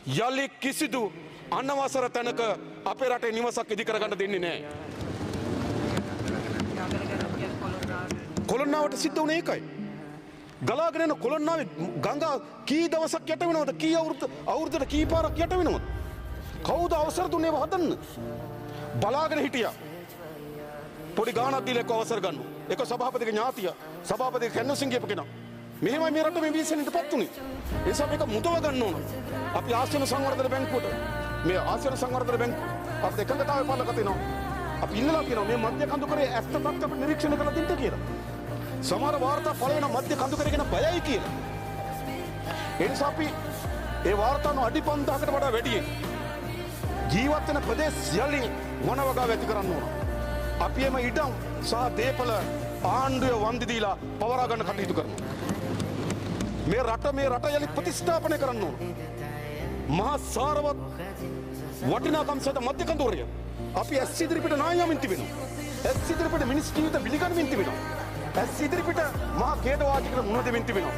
යලි කිසිදු අනවසර තැනක අපේ රටේ නිවසක් ඉදි කරගන්න දෙන්නේ නැහැ. කොළොන්නාවට සිද්ධ වුණේ ඒකයි. ගලාගෙන යන කොළොන්නාවේ ගංගා කී දවසක් යට වෙනවද? කී අවුරුද්දට කී පාරක් යට වෙනවද? කවුද අවසර දුන්නේ ඒව හදන්න? බලාගෙන හිටියා. පොඩි ගාණක් දීලා එක්ක අවසර ගන්නවා. ඒක සභාපතිගේ ඥාතිය. සභාපතිගේ කැන්වසින් ගියපු කෙනා. මෙහෙමයි මේ රට මේ වීසෙන්ටපත් උනේ. ඒ නිසා මේක මුදව ගන්න ඕන. අපි ආසියානු සංවර්ධන බැංකුවට මේ ආසියානු සංවර්ධන බැංකුව අපිට එකඟතාවය පාලක තිනවා. අපි ඉන්නලා කියනවා මේ මධ්‍ය කඳුකරේ ඇත්ත තත්ත්ව අපිට නිරීක්ෂණය කරලා දෙන්න කියලා. සමහර වාර්තා පළ වෙන මධ්‍ය කඳුකරේ ගැන බයයි කියලා. ඒ නිසා අපි ඒ වාර්තාන අඩි 5000කට වඩා වැඩියෙන් ජීවත් වෙන ප්‍රදේශ සියල්ලෙන් වනවගාව ඇති කරන්න ඕන. අපි එම ඉඩම් සහ දේපල ආණ්ඩුවේ වන්දි දීලා පවරා ගන්න කටයුතු කරනවා. මේ රට යලි ප්‍රතිස්ථාපනය කරන්න ඕන. මහා සාරවත් වටිනාකම් සහිත මධ්‍ය කඳවුරය අපි ඇස් ඉදිරිපිට නායමින් තිබෙනවා. ඇස් ඉදිරිපිට මිනිස් ජීවිත පිළිගනිමින් තිබෙනවා. ඇස් ඉදිරිපිට මහා ඛේදවාචිකව මුහුණ දෙමින් තිබෙනවා.